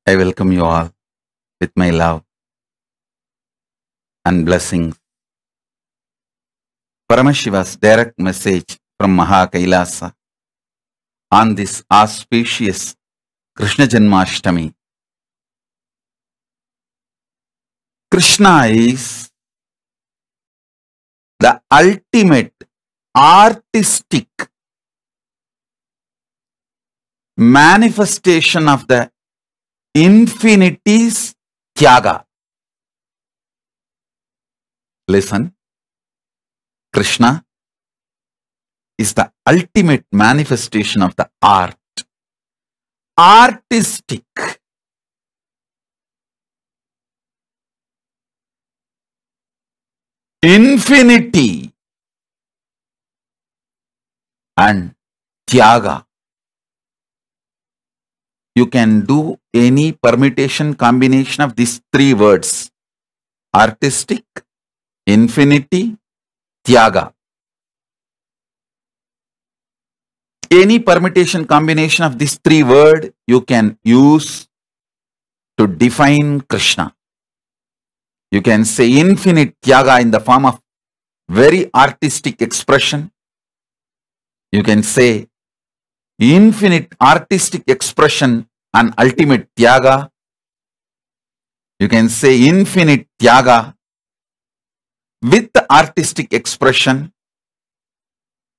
I welcome you all with my love and blessings. Paramashiva's direct message from Maha Kailasa on this auspicious Krishna Janmashtami. Krishna is the ultimate artistic manifestation of the infinity's Tyaga. Listen, Krishna is the ultimate manifestation of the art. Artistic. Infinity and Tyaga. You can do any permutation combination of these three words. Artistic, infinity, Tyaga. Any permutation combination of these three words you can use to define Krishna. You can say infinite Tyaga in the form of very artistic expression. You can say infinite artistic expression and ultimate Tyaga. You can say infinite Tyaga with the artistic expression.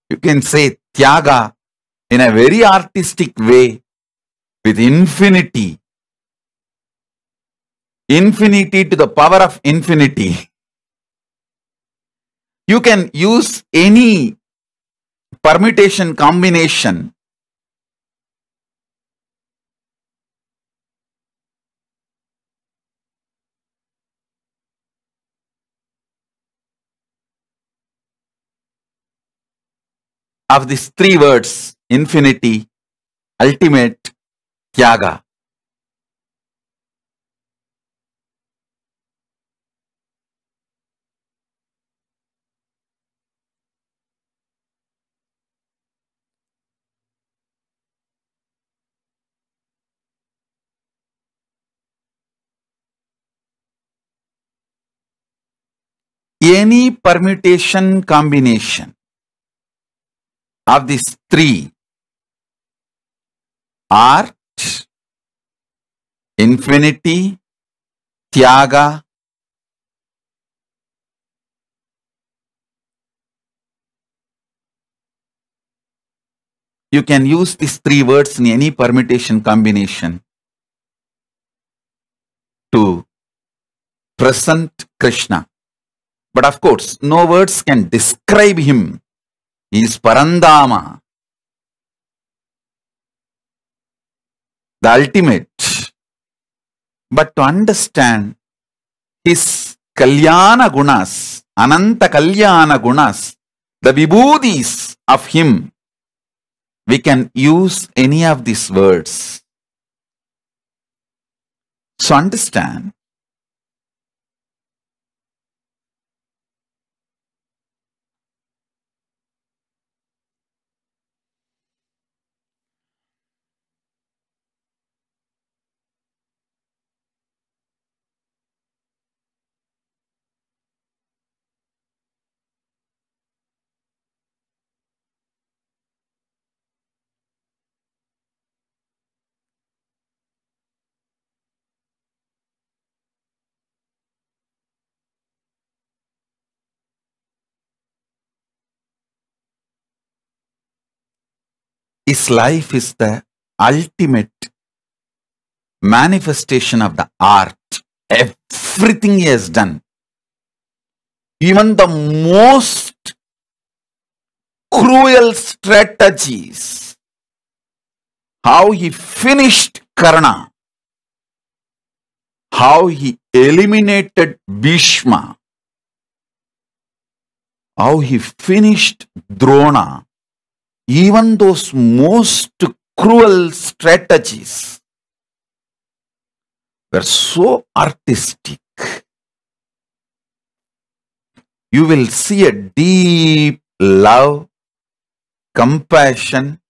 You can say Tyaga in a very artistic way with infinity. Infinity to the power of infinity. You can use any permutation combination of these three words, infinity, ultimate, Tyaga. Any permutation combination of these three, art, infinity, Tyaga, you can use these three words in any permutation combination to present Krishna. But of course, no words can describe him. He is Parandama, the ultimate. But to understand his Kalyana Gunas, Ananta Kalyana Gunas, the Vibhudis of him, we can use any of these words. So understand, his life is the ultimate manifestation of the art. Everything he has done, even the most cruel strategies, how he finished Karna, how he eliminated Bhishma, how he finished Drona, even those most cruel strategies were so artistic. You will see a deep love, compassion,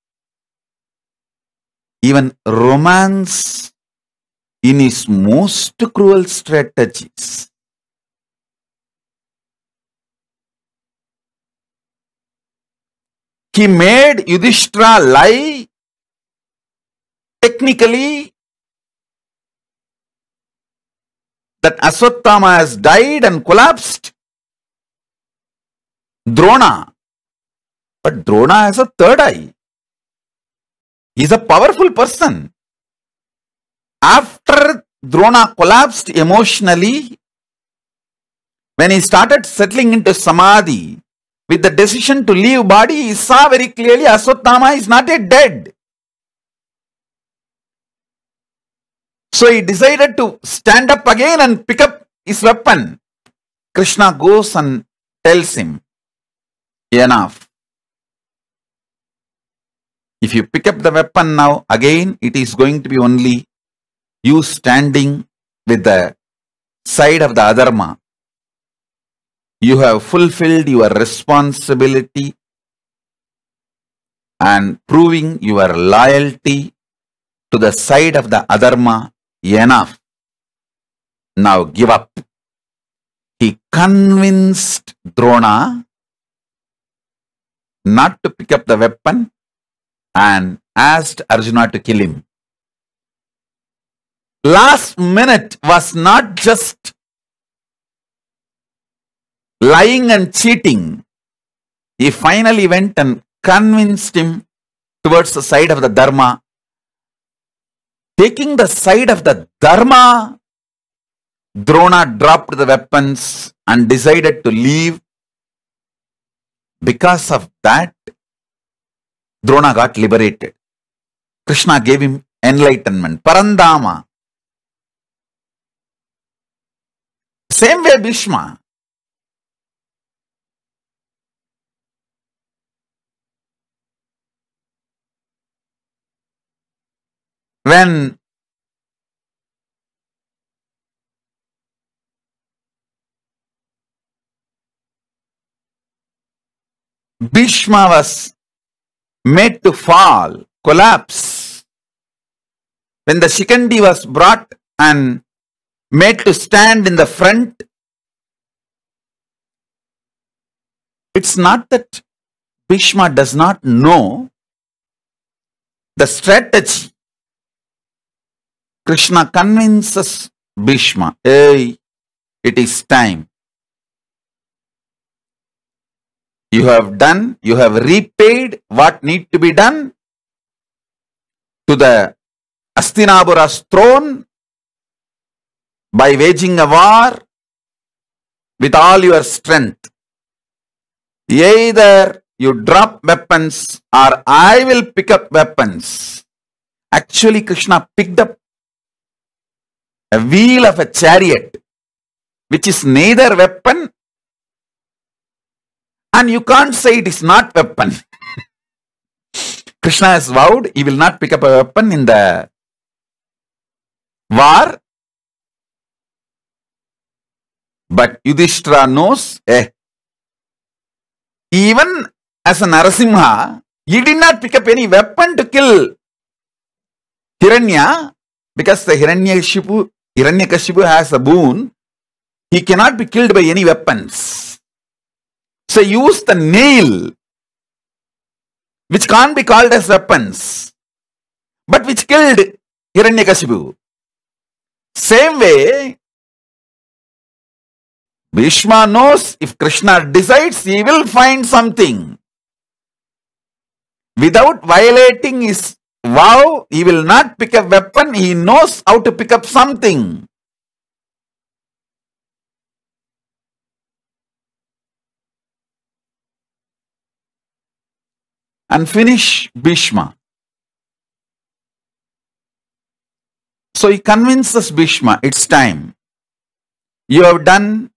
even romance in his most cruel strategies. He made Yudhishthira lie technically that Aswathama has died and collapsed. Drona. But Drona has a third eye. He is a powerful person. After Drona collapsed emotionally, when he started settling into Samadhi, with the decision to leave body, he saw very clearly Aswathama is not yet dead. So he decided to stand up again and pick up his weapon. Krishna goes and tells him, enough. If you pick up the weapon now, again it is going to be only you standing with the side of the adharma. You have fulfilled your responsibility and proving your loyalty to the side of the adharma. Enough. Now give up. He convinced Drona not to pick up the weapon and asked Arjuna to kill him. Last minute was not just lying and cheating. He finally went and convinced him towards the side of the dharma. Taking the side of the dharma, Drona dropped the weapons and decided to leave. Because of that, Drona got liberated. Krishna gave him enlightenment, Parandama. Same way Bhishma. When Bhishma was made to fall, collapse, when the Shikandi was brought and made to stand in the front, it's not that Bhishma does not know the strategy. Krishna convinces Bhishma, hey, it is time. You have done, you have repaid what need to be done to the Hastinapura's throne by waging a war with all your strength. Either you drop weapons or I will pick up weapons. Actually, Krishna picked up a wheel of a chariot, which is neither weapon, and you can't say it is not weapon. Krishna has vowed he will not pick up a weapon in the war. But Yudhishthira knows, even as a Narasimha, he did not pick up any weapon to kill Hiranya, because the Hiranyakashipu has a boon. He cannot be killed by any weapons. So use the nail, which can't be called as weapons, but which killed Hiranyakashipu. Same way, Bhishma knows if Krishna decides, he will find something. Without violating his vow, he will not pick up weapon. He knows how to pick up something. And finish Bhishma. So he convinces Bhishma, it's time. You have done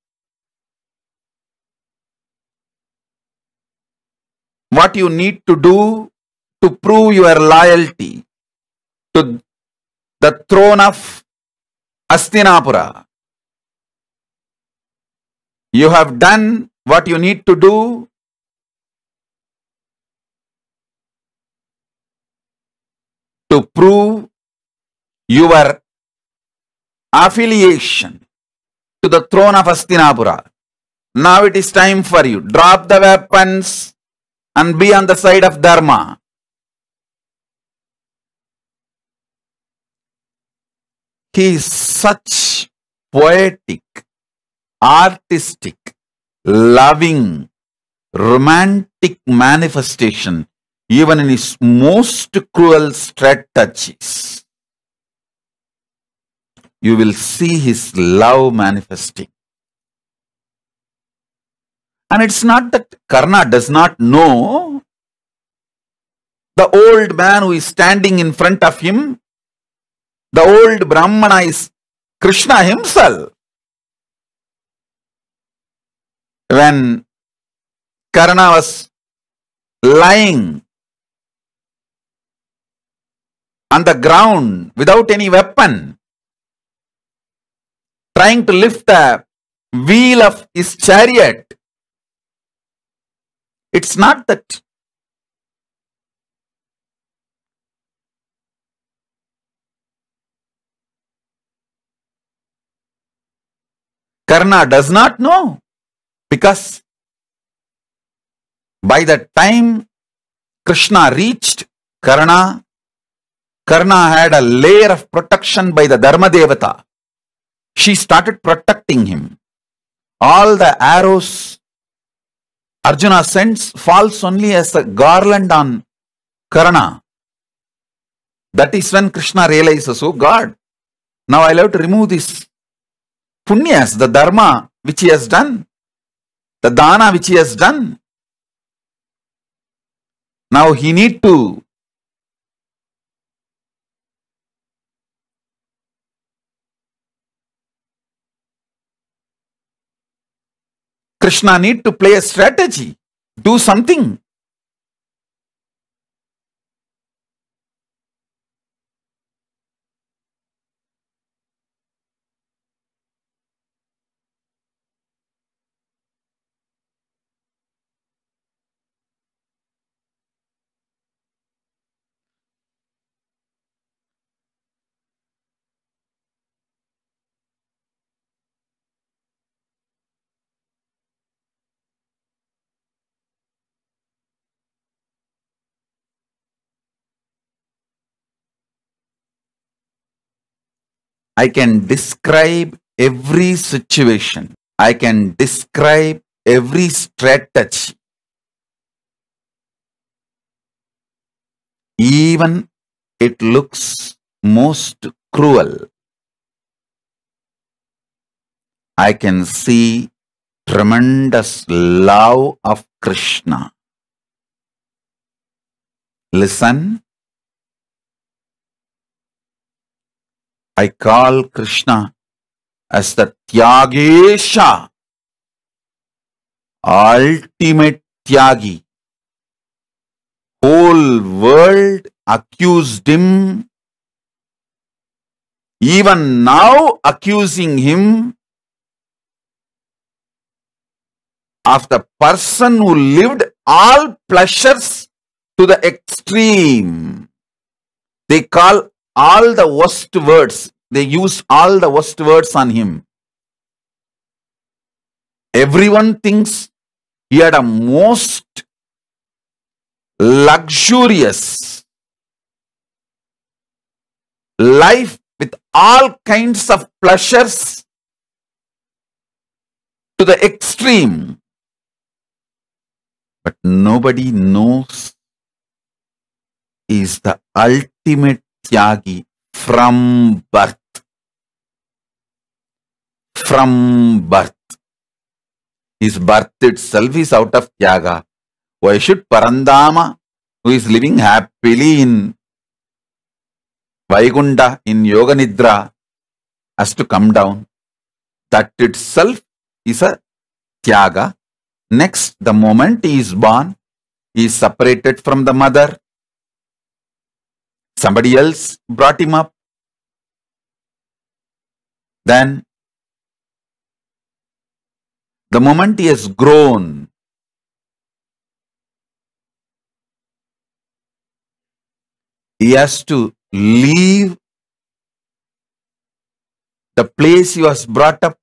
what you need to do to prove your loyalty to the throne of Hastinapura. You have done what you need to do to prove your affiliation to the throne of Hastinapura. Now it is time for you. Drop the weapons and be on the side of Dharma. He is such poetic, artistic, loving, romantic manifestation, even in his most cruel strategies. You will see his love manifesting. And it's not that Karna does not know the old man who is standing in front of him. The old Brahmana is Krishna himself. When Karna was lying on the ground without any weapon, trying to lift the wheel of his chariot, it's not that Karna does not know, because by the time Krishna reached Karna had a layer of protection by the Dharma Devata. She started protecting him. All the arrows Arjuna sends falls only as a garland on Karna. That is when Krishna realizes, oh God, now I'll have to remove this punyas, the dharma which he has done, the dana which he has done. Now he need to Krishna need to play a strategy, do something. I can describe every situation. I can describe every strategy. Even it looks most cruel. I can see tremendous love of Krishna. Listen. I call Krishna as the Tyagesha, ultimate Tyagi. Whole world accused him, even now accusing him of the person who lived all pleasures to the extreme. They call all the worst words. They use all the worst words on him. Everyone thinks he had a most luxurious life with all kinds of pleasures to the extreme. But nobody knows he is the ultimate Tyagi from birth. From birth. His birth itself is out of Tyaga. Why should Parandama, who is living happily in Vaikunta, in Yoga Nidra, has to come down? That itself is a Tyaga. Next, the moment he is born, he is separated from the mother. Somebody else brought him up. Then, the moment he has grown, he has to leave the place he was brought up,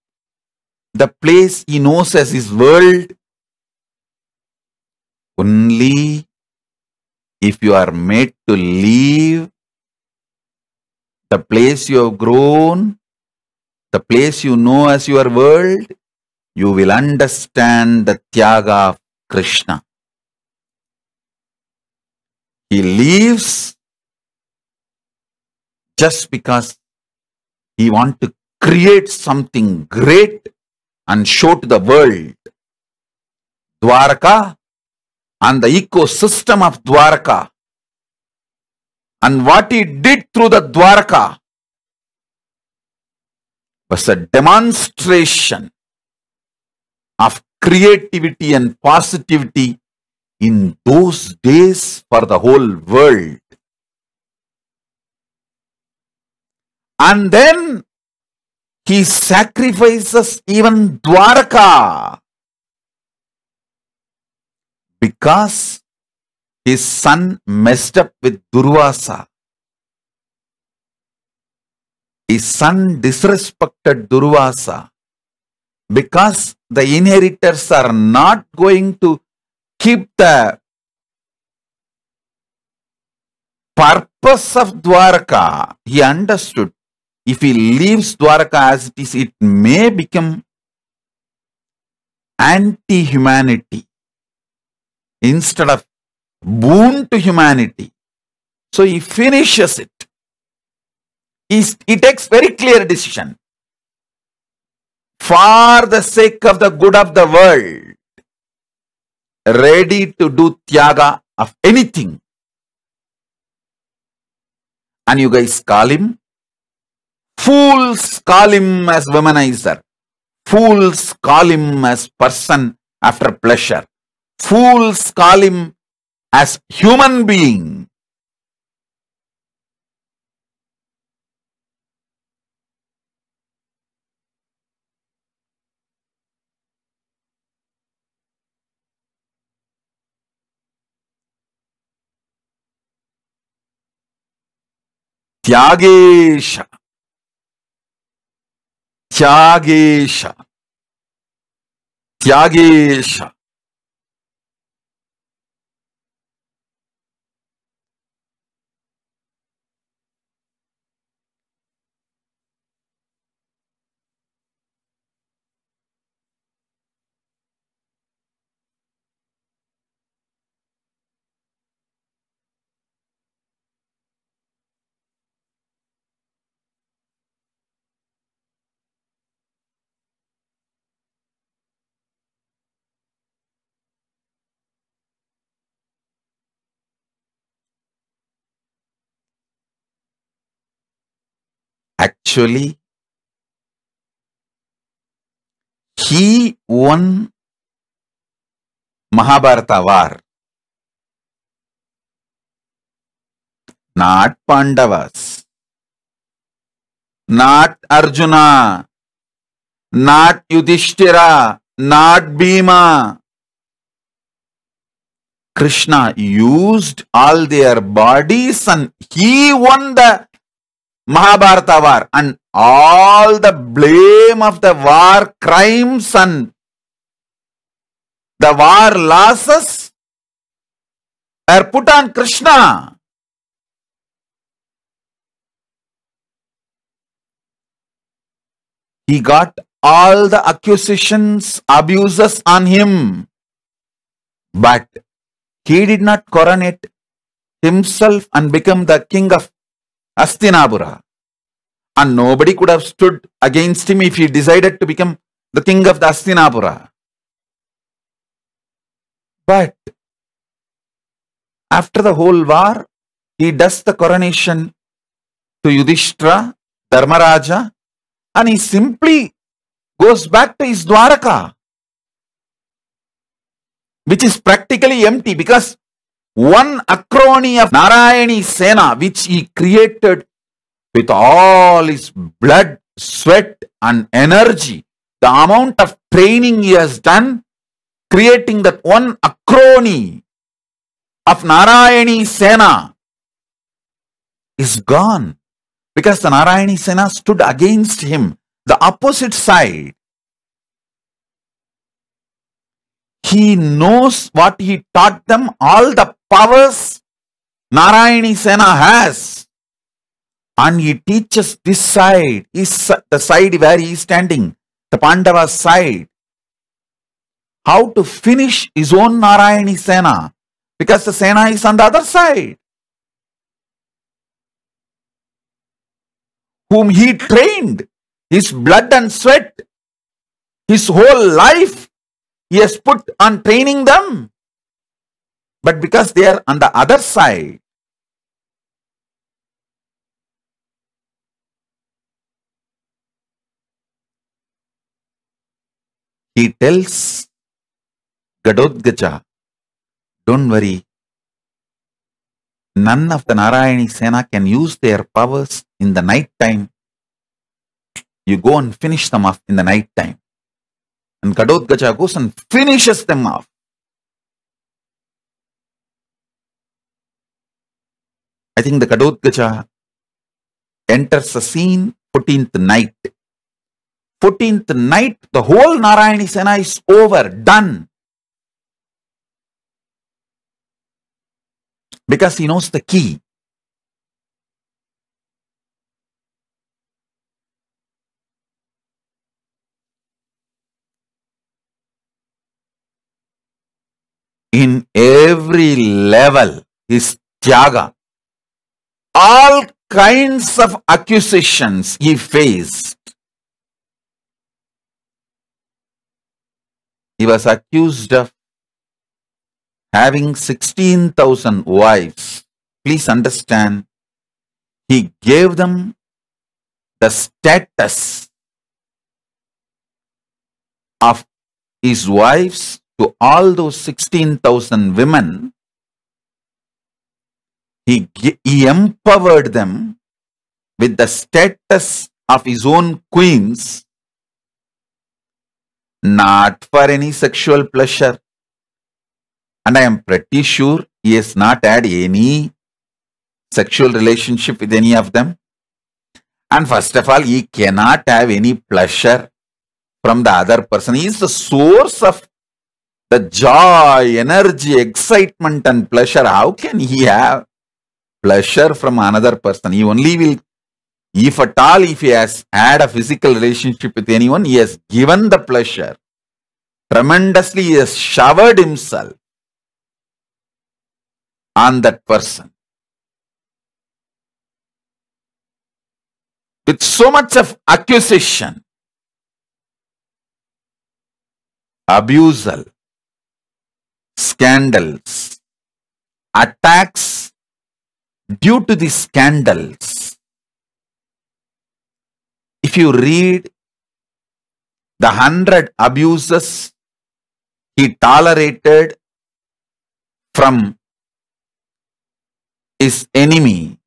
the place he knows as his world. Only if you are made to leave the place you have grown, the place you know as your world, you will understand the Tyaga of Krishna. He leaves just because he wants to create something great and show to the world. Dwaraka and the ecosystem of Dwaraka and what he did through the Dwaraka was a demonstration of creativity and positivity in those days for the whole world. And then he sacrifices even Dwaraka because his son messed up with Durvasa. His son disrespected Durvasa because the inheritors are not going to keep the purpose of Dwaraka. He understood if he leaves Dwaraka as it is, it may become anti-humanity instead of boon to humanity. So he finishes it. He takes very clear decision. For the sake of the good of the world, ready to do Tyaga of anything. And you guys call him? Fools call him as womanizer. Fools call him as person after pleasure. Fools call him as human being. Tyagesha. Tyagesha. Tyagesha. Actually, he won Mahabharata war, not Pandavas, not Arjuna, not Yudhishthira, not Bhima. Krishna used all their bodies and he won the Mahabharata war, and all the blame of the war crimes and the war losses are put on Krishna. He got all the accusations, abuses on him, but he did not coronate himself and become the king of Hastinapura. And nobody could have stood against him if he decided to become the king of the Hastinapura. But after the whole war, he does the coronation to Yudhishthira, Dharmaraja, and he simply goes back to his Dwaraka, which is practically empty because one acrony of Narayani Sena, which he created with all his blood, sweat and energy, the amount of training he has done, creating that one acrony of Narayani Sena is gone because the Narayani Sena stood against him the opposite side, he knows what he taught them, all the powers Narayani Sena has. And he teaches this side, is the side where he is standing, the Pandava's side, how to finish his own Narayani Sena, because the Sena is on the other side, whom he trained, his blood and sweat, his whole life he has put on training them. But because they are on the other side, he tells Gadodgaja, don't worry, none of the Narayani Sena can use their powers in the night time. You go and finish them off in the night time. And Gadodgaja goes and finishes them off. I think the Gadodgaja enters the scene 14th night. 14th night, the whole Narayani Sena is over, done. Because he knows the key. In every level, his tyaga, all kinds of accusations he faced. He was accused of having 16,000 wives. Please understand, he gave them the status of his wives to all those 16,000 women. He empowered them with the status of his own queens, not for any sexual pleasure. And I am pretty sure he has not had any sexual relationship with any of them. And first of all, he cannot have any pleasure from the other person. He is the source of the joy, energy, excitement and pleasure. How can he have pleasure from another person? He only will, if at all, if he has had a physical relationship with anyone, he has given the pleasure. Tremendously, he has showered himself on that person with so much of accusation, abusal, scandals, attacks due to the scandals. If you read the 100 abuses he tolerated from his enemy,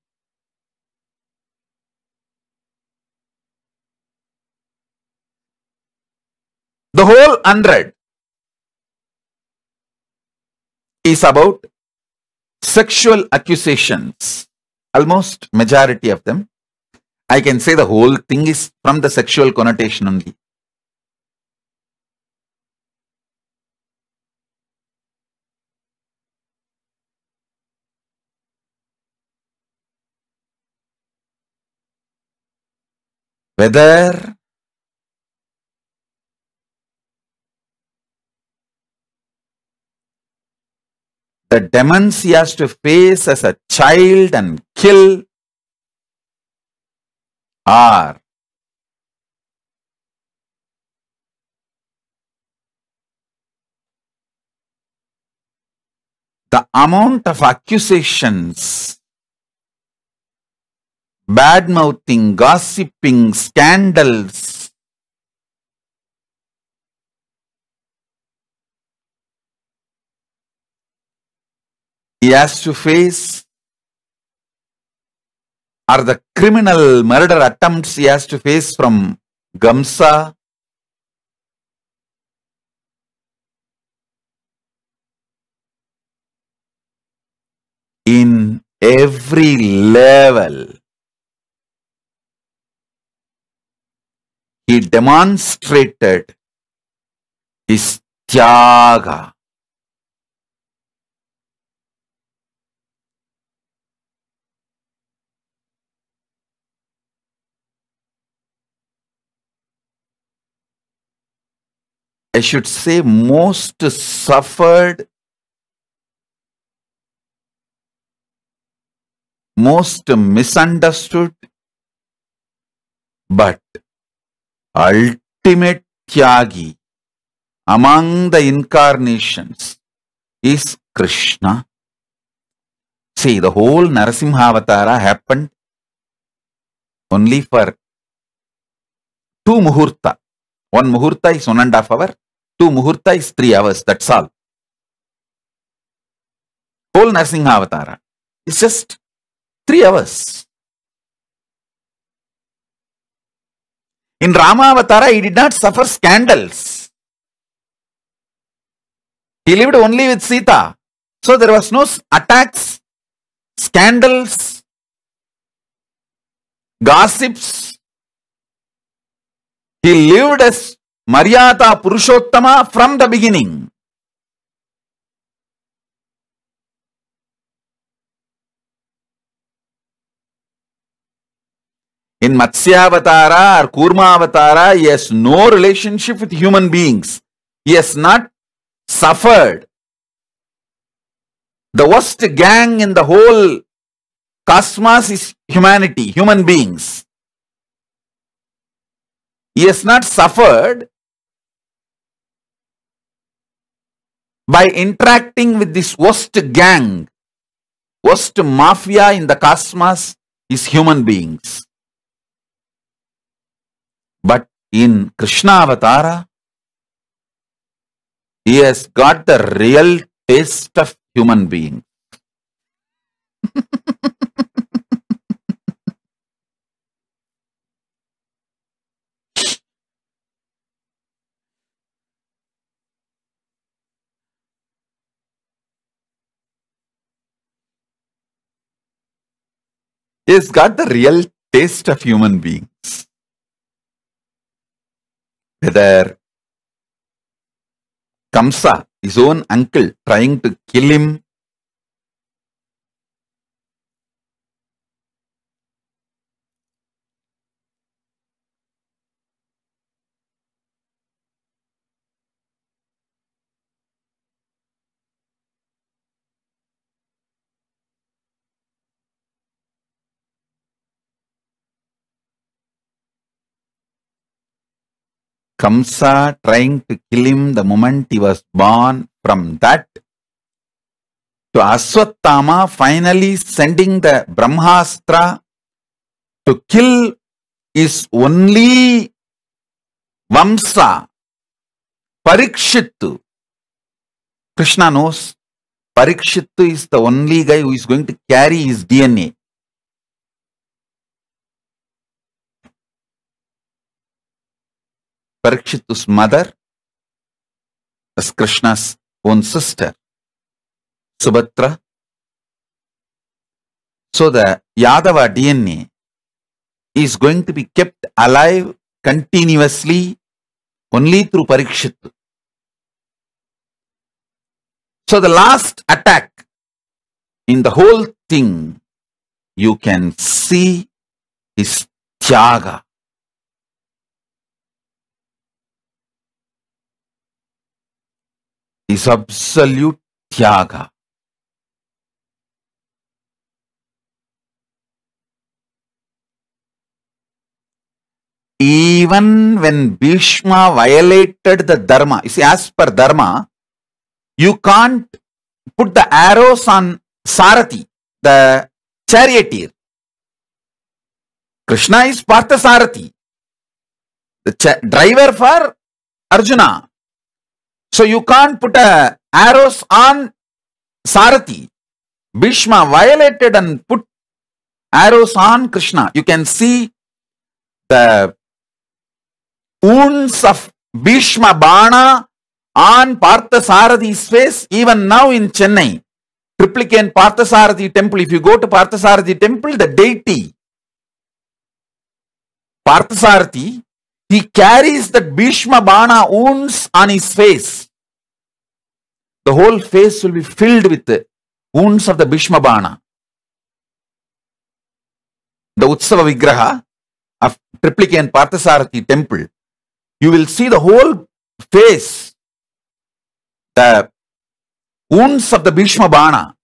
the whole 100 is about sexual accusations. Almost majority of them. I can say the whole thing is from the sexual connotation only. Whether the demons he has to face as a child and kill, or the amount of accusations, bad-mouthing, gossiping, scandals, he has to face, or the criminal murder attempts he has to face from Gamsa, in every level, he demonstrated his tyaga. I should say most suffered, most misunderstood, but ultimate tyagi among the incarnations is Krishna. See, the whole Narasimhavatara happened only for 2 muhurta. 1 muhurta is 1.5 hours, 2 muhurta is 3 hours, that's all. Whole Narasimhavatara is just 3 hours. In Ramavatara, he did not suffer scandals. He lived only with Sita. So there was no attacks, scandals, gossips. He lived as Maryata Purushottama from the beginning. In Matsyavatara or Kurmavatara, he has no relationship with human beings. He has not suffered. The worst gang in the whole cosmos is humanity, human beings. He has not suffered by interacting with this worst gang, worst mafia in the cosmos is human beings. But in Krishna Avatara, he has got the real taste of human being. He has got the real taste of human beings. Whether Kamsa, his own uncle, trying to kill him, Kamsa trying to kill him the moment he was born, from that to Aswattama finally sending the Brahmastra to kill his only Vamsa, Parikshittu. Krishna knows Parikshittu is the only guy who is going to carry his DNA. Parikshittu's mother was Krishna's own sister, Subhadra. So the Yadava DNA is going to be kept alive continuously only through Parikshittu. So the last attack in the whole thing, you can see his tyaga. His absolute tyaga. Even when Bhishma violated the dharma, you see, as per dharma, you can't put the arrows on Sarathi, the charioteer. Krishna is Parthasarathi, the driver for Arjuna. So you can't put arrows on Sarathi. Bhishma violated and put arrows on Krishna. You can see the wounds of Bhishma Bana on Parthasarathhi's face even now in Chennai. Triplicane Parthasarathi temple. If you go to Parthasarathi temple, the deity Parthasarathi, He carries that Bhishma Bana wounds on his face. The whole face will be filled with the wounds of the Bhishma Bana. The Utsava Vigraha of Triplicate and Parthasarathi temple, you will see the whole face, the wounds of the Bhishma Bana,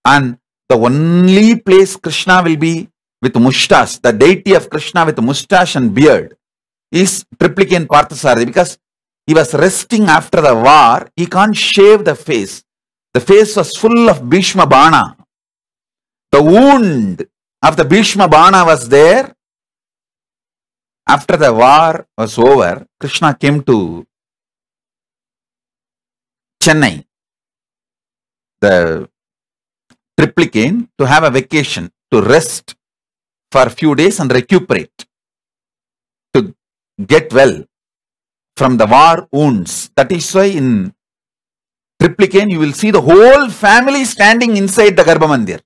and the only place Krishna will be with mustache, the deity of Krishna with mustache and beard, is Triplicate and Parthasarathi, because he was resting after the war. He can't shave the face. The face was full of Bhishma Bana. The wound of the Bhishma Bana was there. After the war was over, Krishna came to Chennai, the Triplicate, to have a vacation, to rest for a few days and recuperate, to get well from the war wounds. That is why in Triplicate you will see the whole family standing inside the Garbha Mandir.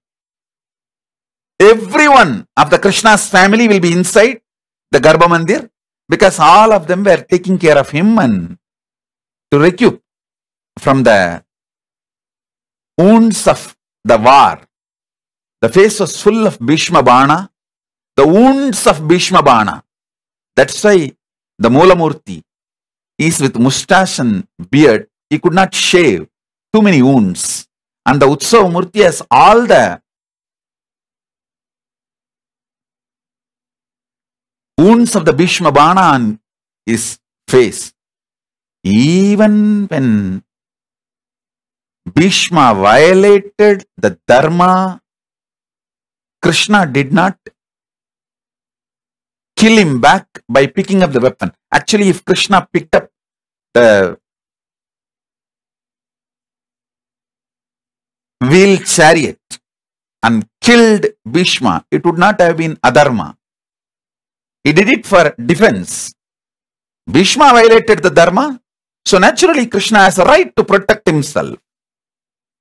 Everyone of the Krishna's family will be inside the Garbha Mandir, because all of them were taking care of him and to recoup from the wounds of the war. The face was full of Bhishma Bana, the wounds of Bhishma Bana. That's why the Moolamurti is with mustache and beard. He could not shave, too many wounds. And the Utsava Murti has all the wounds of the Bhishma Bana on his face. Even when Bhishma violated the Dharma, Krishna did not kill him back by picking up the weapon. Actually, if Krishna picked up the wheeled chariot and killed Bhishma, it would not have been adharma. He did it for defense. Bhishma violated the Dharma, so naturally Krishna has a right to protect himself,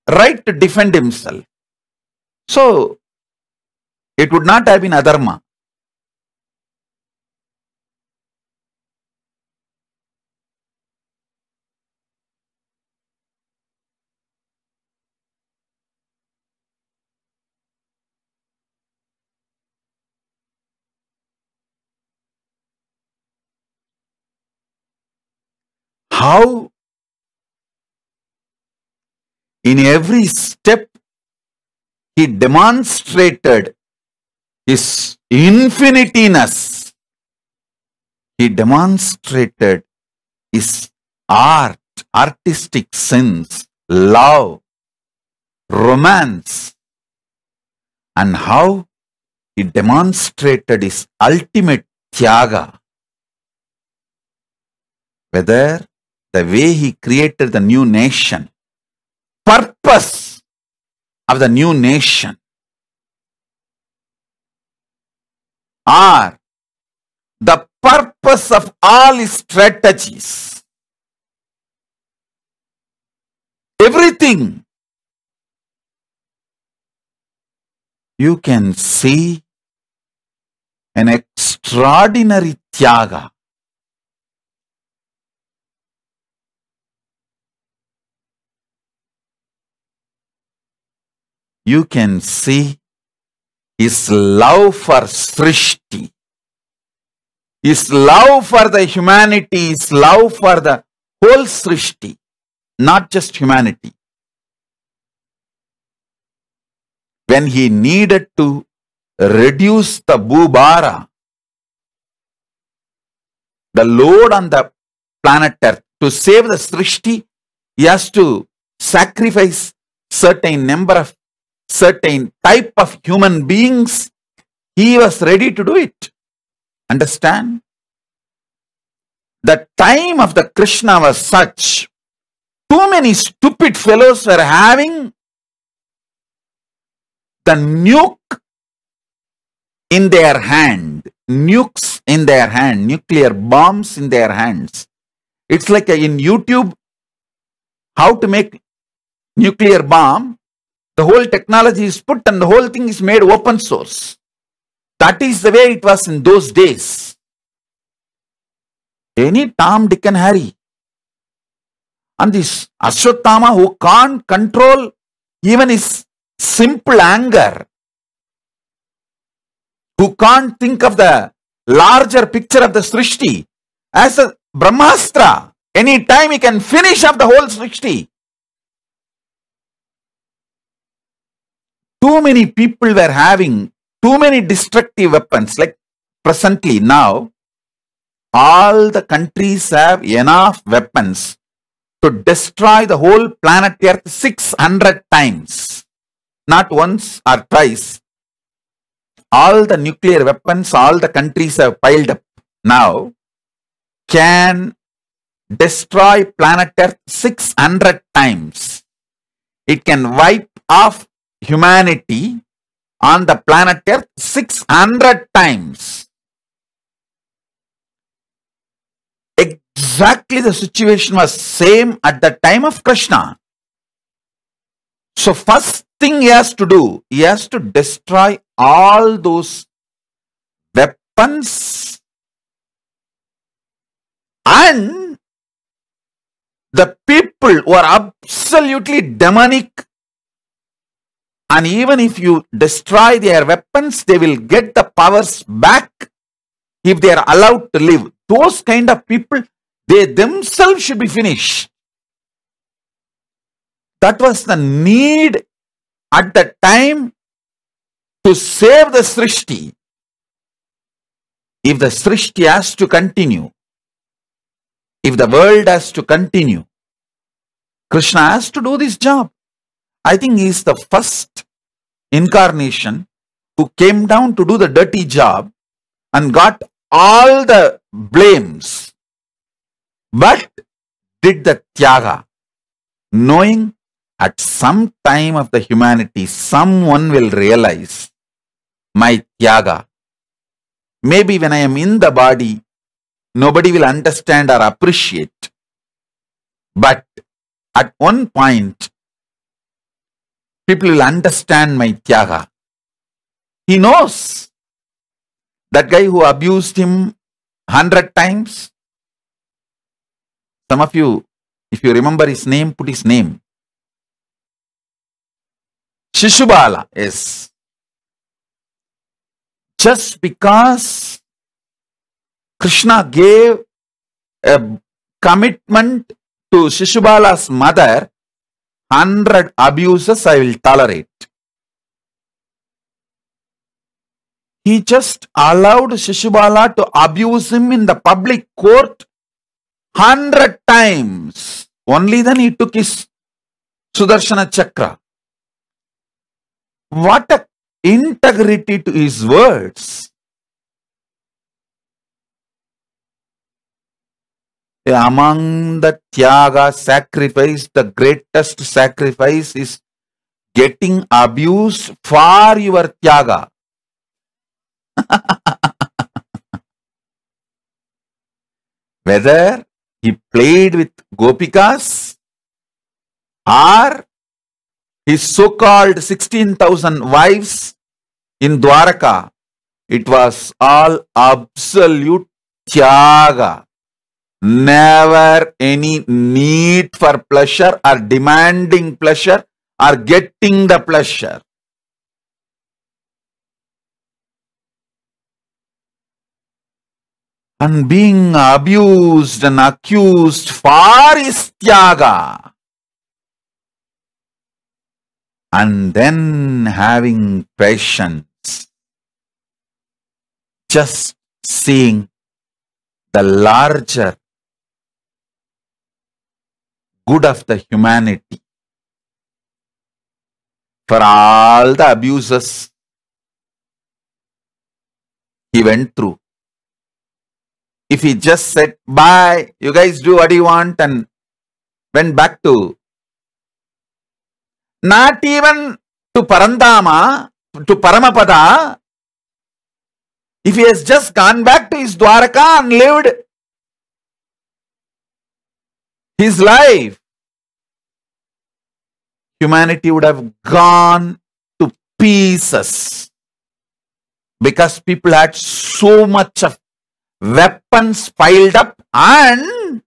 right to defend himself. So it would not have been adharma. How in every step he demonstrated his infiniteness. He demonstrated his art, artistic sense, love, romance, and how he demonstrated his ultimate tyaga. Whether the way he created the new nation, purpose of the new nation, or the purpose of all his strategies, everything, you can see an extraordinary tyaga. You can see his love for Srishti, his love for the humanity, his love for the whole Srishti, not just humanity. When he needed to reduce the Bhubara, the load on the planet Earth, to save the Srishti, he has to sacrifice certain number of certain type of human beings. He was ready to do it. Understand? The time of the Krishna was such, too many stupid fellows were having the nuke in their hand, nukes in their hand, nuclear bombs in their hands. It's like in YouTube, how to make nuclear bomb. The whole technology is put and the whole thing is made open source. That is the way it was in those days. Any Tom, Dick and Harry. And this Ashwatthama who can't control even his simple anger, who can't think of the larger picture of the Srishti as a Brahmastra. Any time he can finish up the whole Srishti. Too many people were having too many destructive weapons. Like presently now, all the countries have enough weapons to destroy the whole planet Earth 600 times. Not once or twice. All the nuclear weapons all the countries have piled up now can destroy planet Earth 600 times. It can wipe off humanity on the planet Earth 600 times. Exactly the situation was same at the time of Krishna. So first thing he has to do, he has to destroy all those weapons and the people who are absolutely demonic, and even if you destroy their weapons, they will get the powers back if they are allowed to live. Those kind of people, they themselves should be finished. That was the need at the time to save the Srishti. If the Srishti has to continue, if the world has to continue, Krishna has to do this job. I think he is the first incarnation who came down to do the dirty job and got all the blames, but did the Tyaga, knowing at some time of the humanity, someone will realize my Tyaga. Maybe when I am in the body, nobody will understand or appreciate. But at one point, people will understand my Tyaga. He knows that guy who abused him 100 times. Some of you, if you remember his name, put his name. Shishubala, yes. Just because Krishna gave a commitment to Shishubala's mother, 100 abuses I will tolerate. He just allowed Shishubala to abuse him in the public court 100 times. Only then he took his Sudarshana Chakra. What a integrity to his words. Among the Tyaga sacrifice, the greatest sacrifice is getting abused for your Tyaga. Whether he played with Gopikas or his so-called 16,000 wives in Dwaraka, it was all absolute Tyaga. Never any need for pleasure or demanding pleasure or getting the pleasure. And being abused and accused for his Tyaga. And then having patience. Just seeing the larger good of the humanity. For all the abuses he went through. If he just said, bye, you guys do what you want, and went back to, not even to Parandama, to Paramapada, if he has just gone back to his Dwaraka and lived his life, humanity would have gone to pieces. Because people had so much of weapons piled up And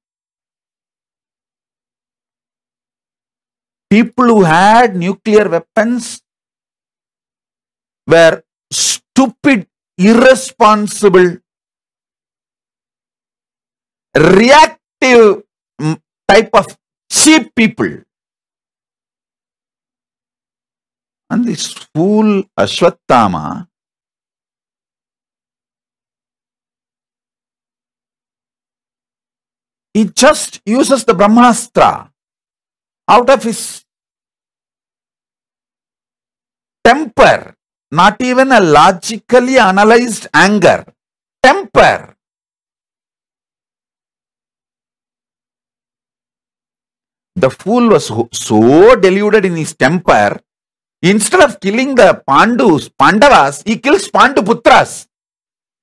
people who had nuclear weapons were stupid, irresponsible, reactive type of cheap people. And this fool Ashwatthama, he just uses the Brahmastra out of his temper, not even a logically analyzed anger, temper. The fool was so deluded in his temper, instead of killing the Pandavas, he kills Panduputras.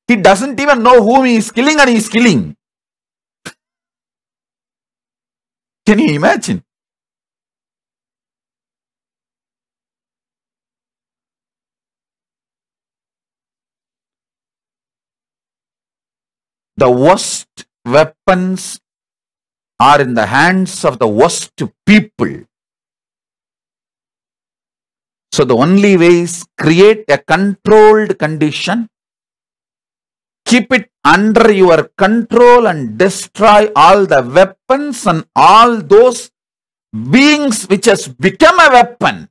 He doesn't even know whom he is killing and he is killing. Can you imagine? The worst weapons are in the hands of the worst people. So the only way is create a controlled condition, keep it under your control and destroy all the weapons and all those beings which has become a weapon.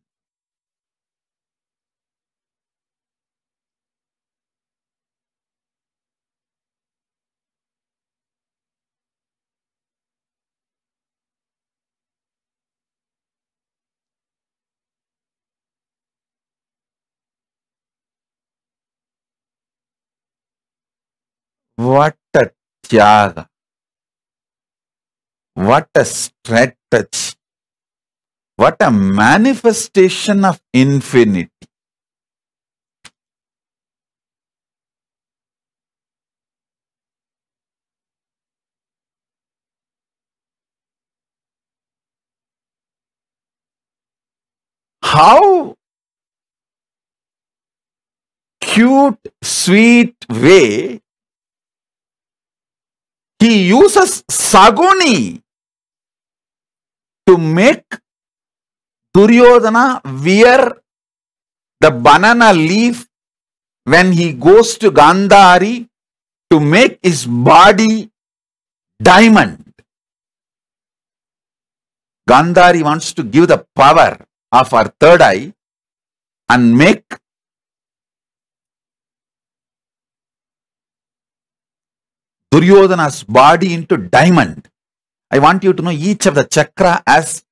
What a tyaga. What a strategy. What a manifestation of infinity. How cute, sweet way he uses Saguni to make Duryodhana wear the banana leaf when he goes to Gandhari to make his body diamond. Gandhari wants to give the power of her third eye and make Duryodhana's body into diamond. I want you to know each of the chakra as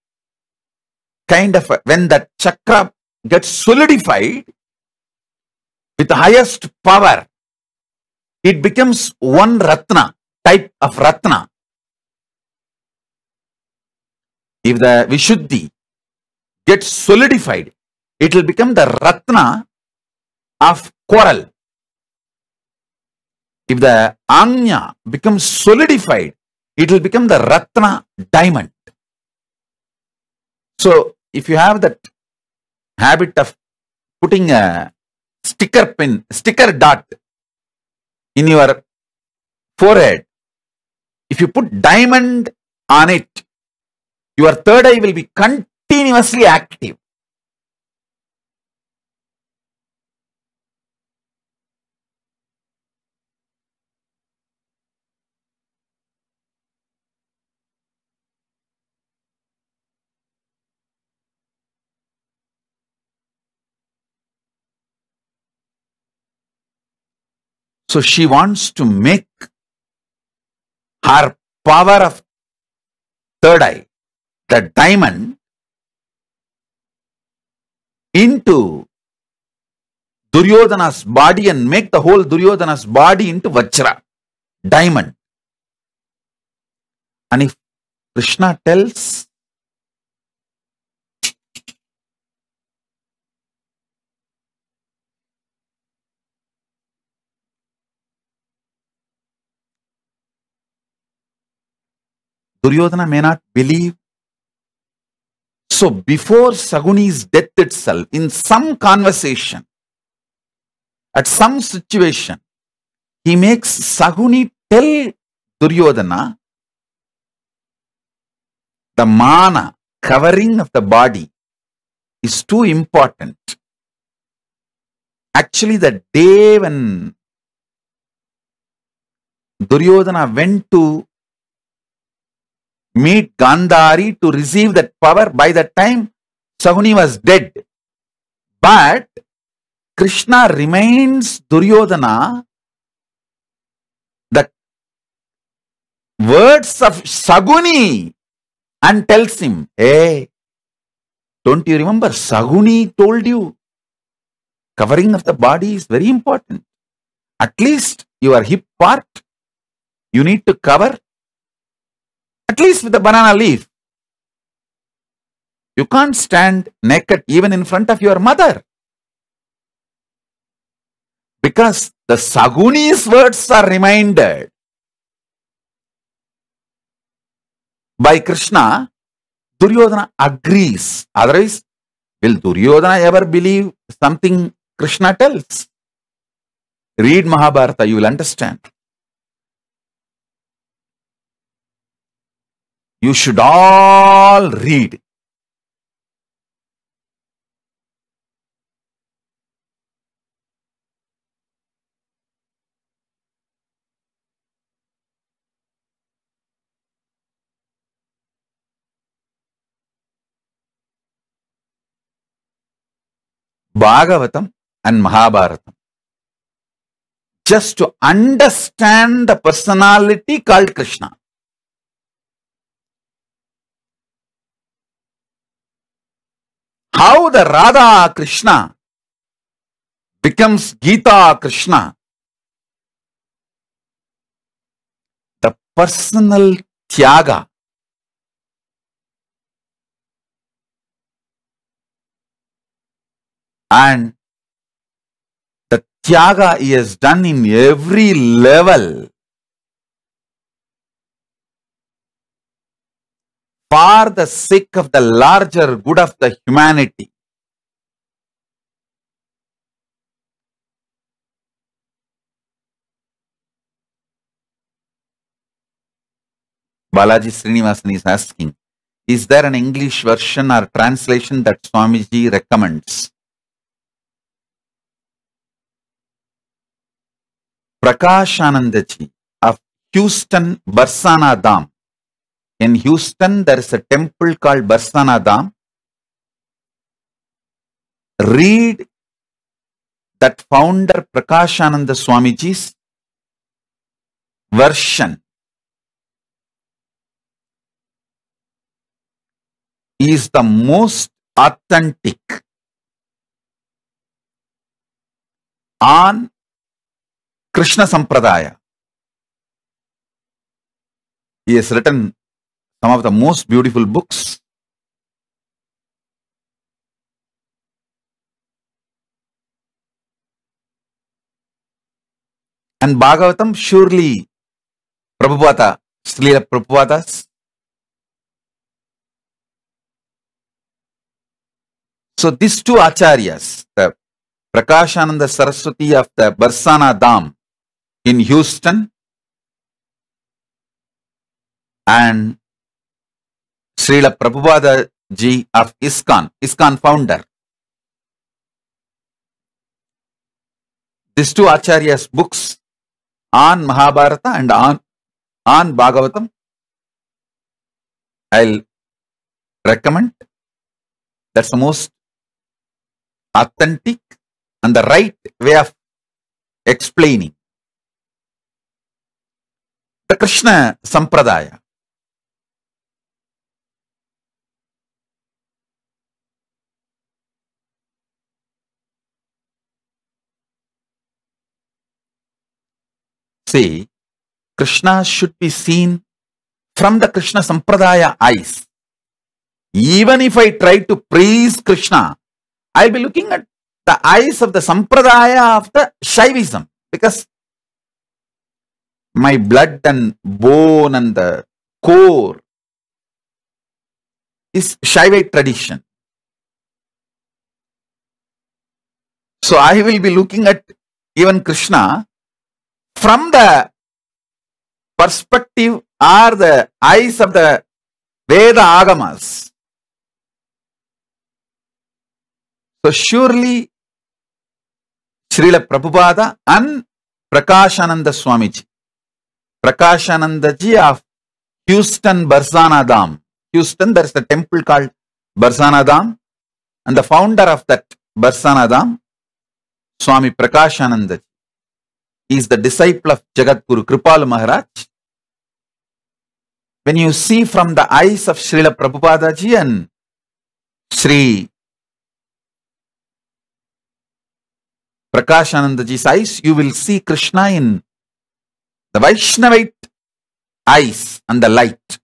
kind of, when that chakra gets solidified with the highest power, it becomes one Ratna, type of Ratna. If the Vishuddhi gets solidified, it will become the Ratna of coral. If the Anya becomes solidified, it will become the Ratna diamond. So, if you have that habit of putting a sticker dot in your forehead, if you put diamond on it, your third eye will be continuously active. So she wants to make her power of third eye, the diamond, into Duryodhana's body and make the whole Duryodhana's body into Vajra, diamond. And if Krishna tells, Duryodhana may not believe. So before Saguni's death itself, in some conversation, at some situation, he makes Saguni tell Duryodhana, the mana, covering of the body, is too important. Actually, the day when Duryodhana went to meet Gandhari to receive that power, by that time Saguni was dead. But Krishna reminds Duryodhana the words of Saguni and tells him, hey, don't you remember Saguni told you covering of the body is very important. At least your hip part you need to cover at least with a banana leaf. You can't stand naked even in front of your mother. Because the Saguni's words are reminded by Krishna, Duryodhana agrees. Otherwise, will Duryodhana ever believe something Krishna tells? Read Mahabharata, you will understand. You should all read. Bhagavatam and Mahabharatam, just to understand the personality called Krishna. How the Radha Krishna becomes Gita Krishna. The personal tyaga. And the tyaga he has done in every level for the sake of the larger good of the humanity. Balaji Srinivasan is asking, is there an English version or translation that Swamiji recommends? Prakashanandaji of Houston, Barsana Dham. In Houston, there is a temple called Barsana Dham. Read that founder Prakashananda Swamiji's version. He is the most authentic on Krishna Sampradaya. He has written some of the most beautiful books. And Bhagavatam, surely Prabhupada, Srila Prabhupada's. So these two acharyas, the Prakashananda Saraswati of the Barsana Dham in Houston and Srila Prabhupada ji of ISKCON founder. These two acharyas' books on Mahabharata and on Bhagavatam, I'll recommend. That's the most authentic and the right way of explaining the Krishna Sampradaya. See, Krishna should be seen from the Krishna Sampradaya eyes. Even if I try to praise Krishna, I'll be looking at the eyes of the Sampradaya of the Shaivism, because my blood and bone and the core is Shaivite tradition. So I will be looking at even Krishna from the perspective or the eyes of the Veda Agamas. So surely Srila Prabhupada and Prakashananda Swamiji. Prakashananda ji of Houston, Barsana Dham. Houston, there is a temple called Barsana Dham, and the founder of that Barsana Dham, Swami Prakashananda ji, is the disciple of Jagadguru Kripal Maharaj. When you see from the eyes of Srila Prabhupada ji and Sri Prakashananda ji's eyes, you will see Krishna in the Vaishnavite eyes and the light.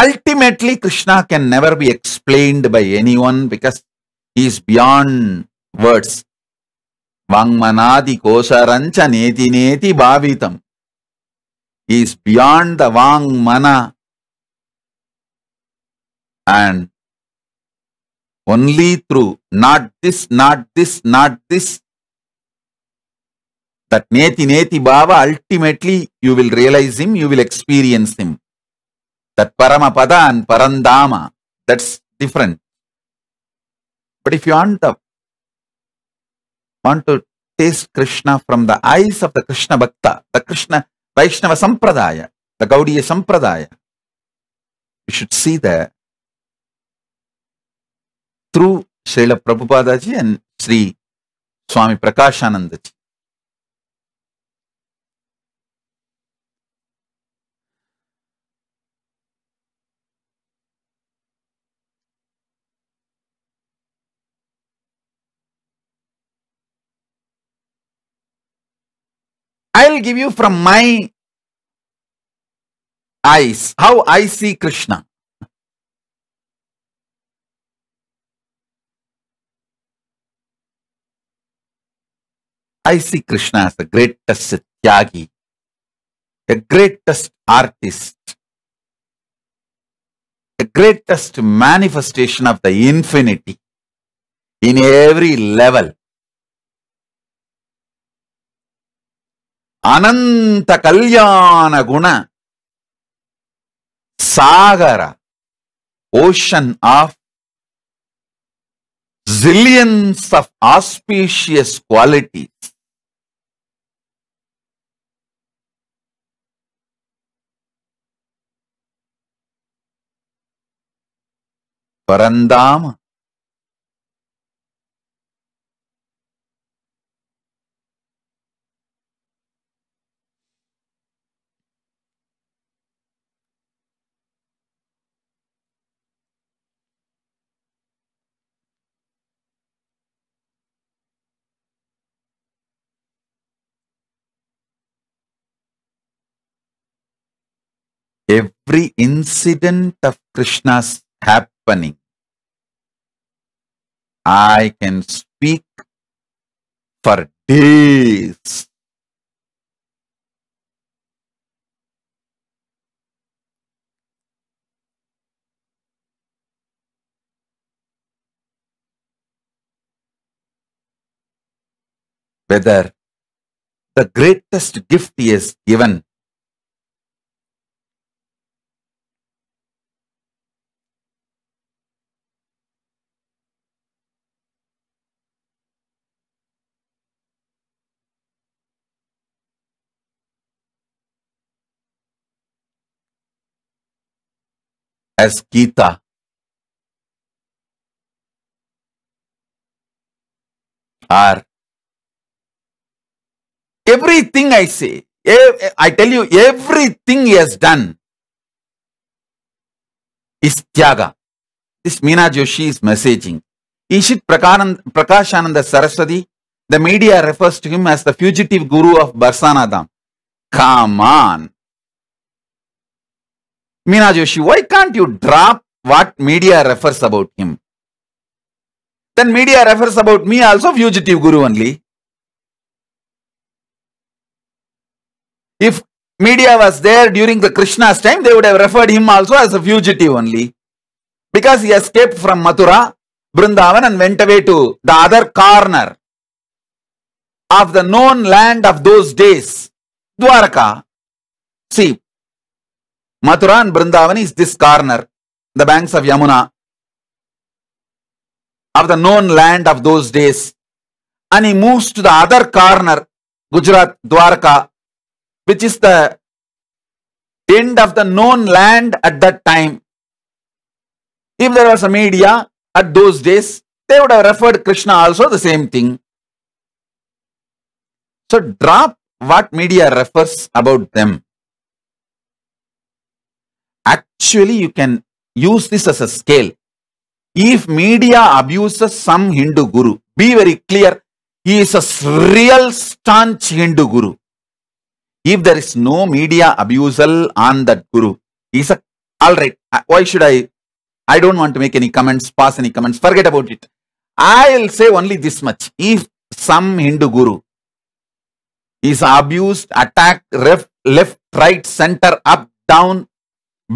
Ultimately, Krishna can never be explained by anyone because he is beyond words. Vangmanadi kosarancha neti neti bhavitam. He is beyond the Vangmana, and only through not this, not this, not this, that neti neti bhava, ultimately you will realize him, you will experience him. That Paramapada and Parandama, that's different. But if you want to taste Krishna from the eyes of the Krishna Bhakta, the Krishna Vaishnava Sampradaya, the Gaudiya Sampradaya, you should see that through Srila Prabhupada ji and Sri Swami Prakashananda ji. I'll give you from my eyes how I see Krishna. I see Krishna as the greatest tyagi, the greatest artist, the greatest manifestation of the infinity in every level. Ananta Kalyana Guna Sagara, ocean of zillions of auspicious qualities. Parandama. Every incident of Krishna's happening, I can speak for days. Whether the greatest gift he has given as Gita, or everything I say, I tell you, everything he has done is Tyaga. This Meena Joshi is messaging. Ishit Prakashananda Saraswati, the media refers to him as the fugitive guru of Barsana Dham. Come on. Meena Joshi, why can't you drop what media refers about him? Then media refers about me also fugitive guru only. If media was there during the Krishna's time, they would have referred him also as a fugitive only. Because he escaped from Mathura Vrindavan and went away to the other corner of the known land of those days, Dwaraka. See, Mathura and Vrindavan is this corner, the banks of Yamuna, of the known land of those days. And he moves to the other corner, Gujarat, Dwaraka, which is the end of the known land at that time. If there was a media at those days, they would have referred Krishna also the same thing. So drop what media refers about them. Actually, you can use this as a scale. If media abuses some Hindu guru, be very clear, he is a real staunch Hindu guru. If there is no media abusal on that guru, he's a, all right, why should I don't want to make any comments, pass any comments, forget about it. I'll say only this much. If some Hindu guru is abused, attacked, left, right, center, up, down,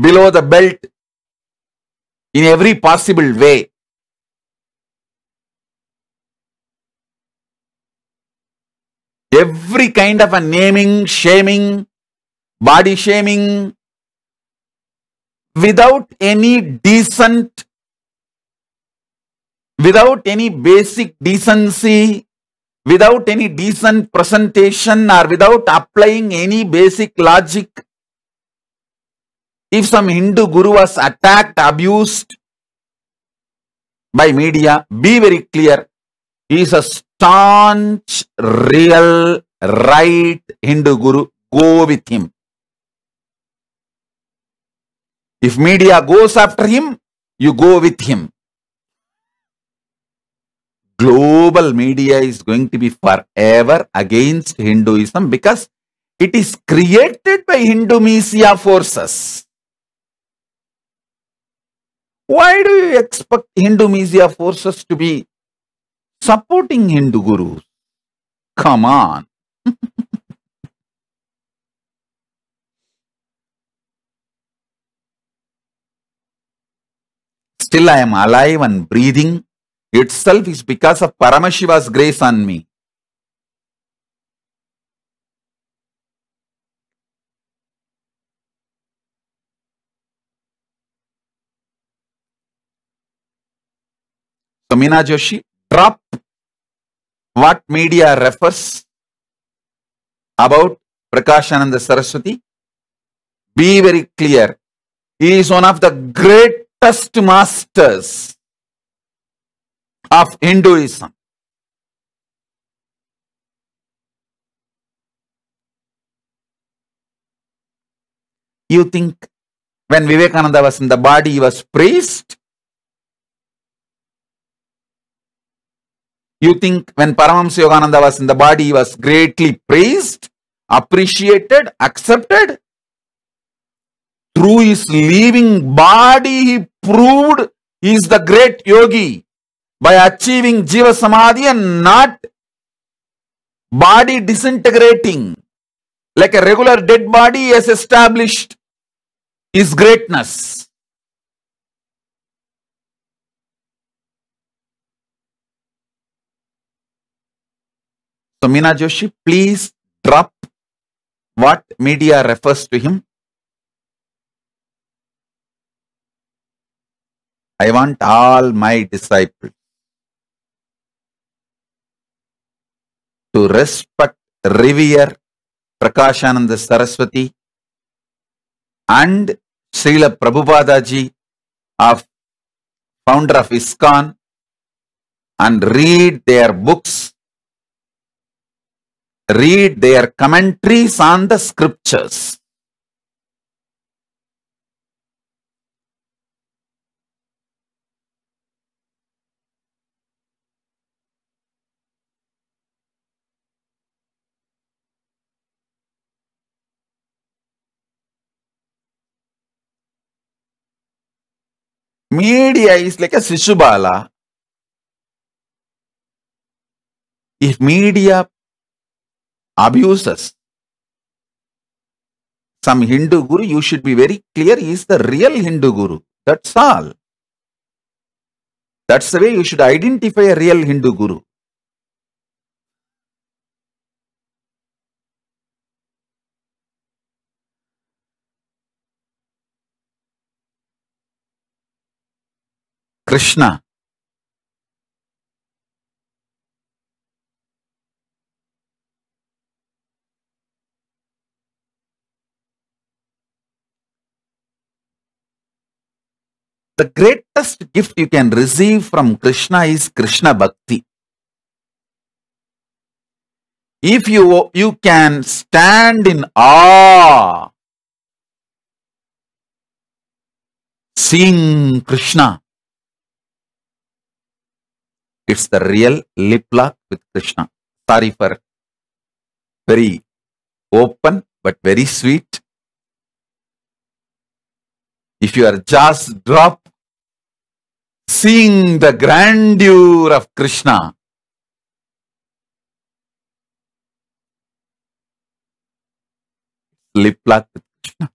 below the belt, in every possible way, every kind of a naming, shaming, body shaming, without any decent, without any basic decency, without any decent presentation, or without applying any basic logic. If some Hindu guru was attacked, abused by media, be very clear, he is a staunch, real, right Hindu guru. Go with him. If media goes after him, you go with him. Global media is going to be forever against Hinduism because it is created by Hindu Messiah forces. Why do you expect Hindu Messiah forces to be supporting Hindu gurus? Come on. Still I am alive and breathing itself is because of Paramashiva's grace on me. So Meena Joshi, drop what media refers about Prakashananda Saraswati. Be very clear. He is one of the greatest masters of Hinduism. You think when Vivekananda was in the body, he was praised? You think when Paramahamsa Yogananda was in the body, he was greatly praised, appreciated, accepted? Through his living body, he proved he is the great yogi by achieving Jiva Samadhi and not body disintegrating. Like a regular dead body, he has established his greatness. So Meena Joshi, please drop what media refers to him. I want all my disciples to respect, revere Prakashananda Saraswati and Srila Prabhupada of founder of ISKCON, and read their books, read their commentaries on the scriptures. Media is like a Shishubala. If media abuses some Hindu guru, you should be very clear he is the real Hindu guru. That's all. That's the way you should identify a real Hindu guru. Krishna. The greatest gift you can receive from Krishna is Krishna Bhakti. If you can stand in awe, seeing Krishna, it's the real lip lock with Krishna. Sorry for very open, but very sweet. If your jaws drop, seeing the grandeur of Krishna, lip lock with Krishna.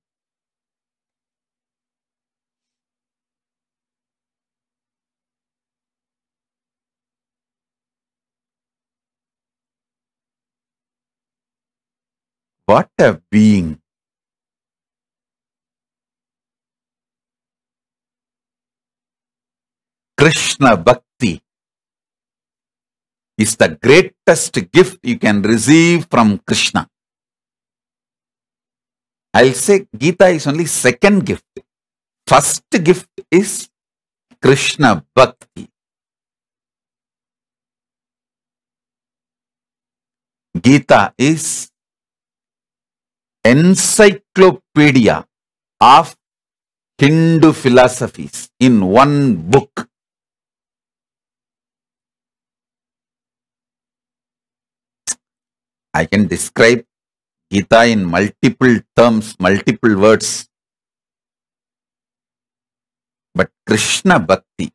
What a being. Krishna Bhakti is the greatest gift you can receive from Krishna. I'll say Gita is only second gift. First gift is Krishna Bhakti. Gita is encyclopedia of Hindu philosophies in one book. I can describe Gita in multiple terms, multiple words. But Krishna Bhakti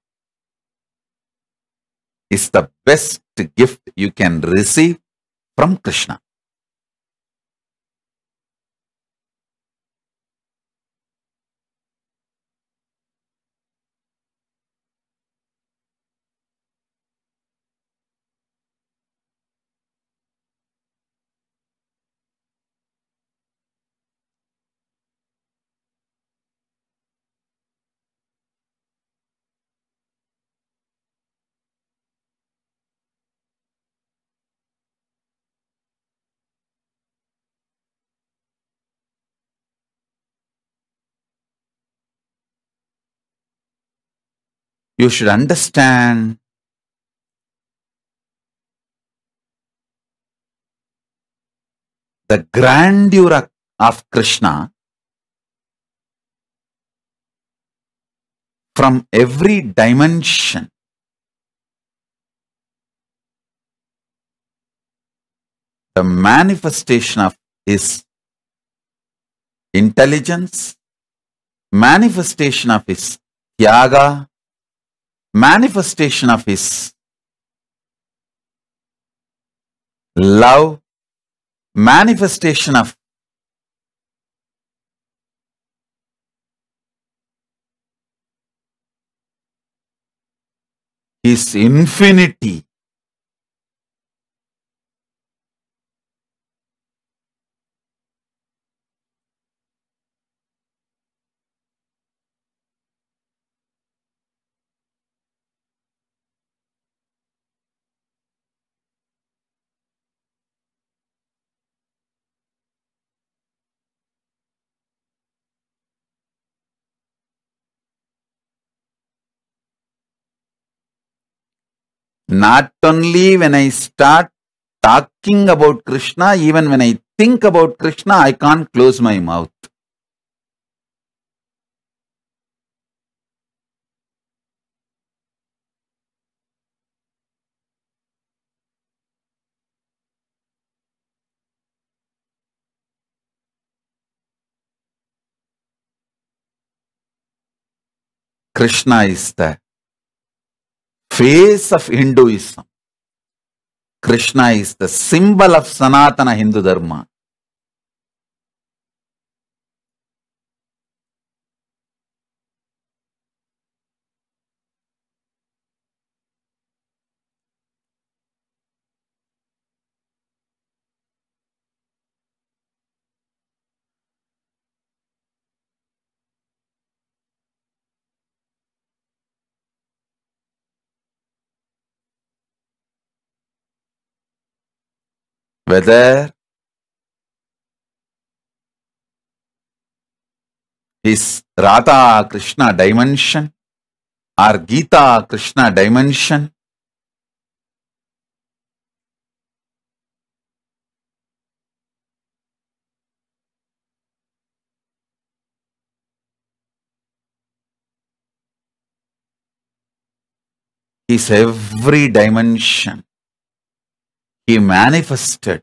is the best gift you can receive from Krishna. You should understand the grandeur of Krishna from every dimension. The manifestation of his intelligence, manifestation of his tyaga, manifestation of his love, manifestation of his infinity. Not only when I start talking about Krishna, even when I think about Krishna, I can't close my mouth. Krishna is the face of Hinduism. Krishna is the symbol of Sanatana Hindu Dharma. whether his Radha Krishna dimension or Gita Krishna dimension, his every dimension, he manifested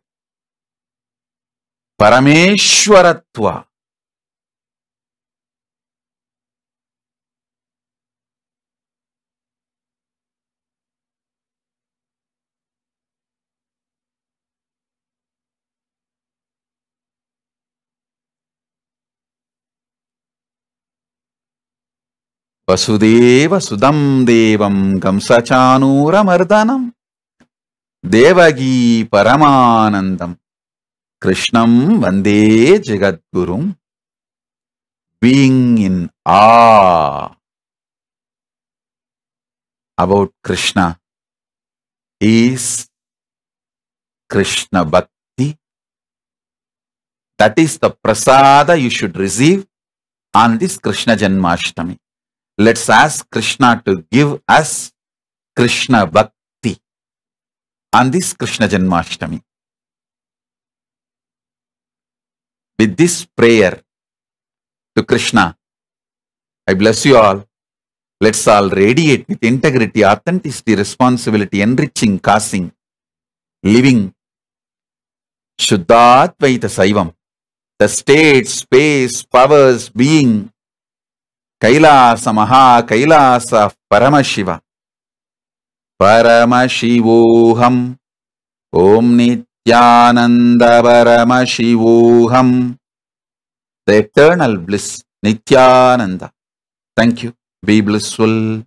Parameshwaratva. Vasudeva Sudam Devam Kamsachanura Mardanam Devagi Paramanandam Krishnam Vande Jagadgurum, being in awe about Krishna is Krishna Bhakti. That is the prasada you should receive on this Krishna Janmashtami. Let's ask Krishna to give us Krishna Bhakti on this Krishna Janmashtami. With this prayer to Krishna, I bless you all. Let's all radiate with integrity, authenticity, responsibility, enriching, causing, living Shuddhadvaita Saivam, the state, space, powers, being, Kailasa Maha Kailasa of Paramashiva. Paramashivoham Om Nityananda Paramashivoham. The eternal bliss, Nityananda. Thank you. Be blissful.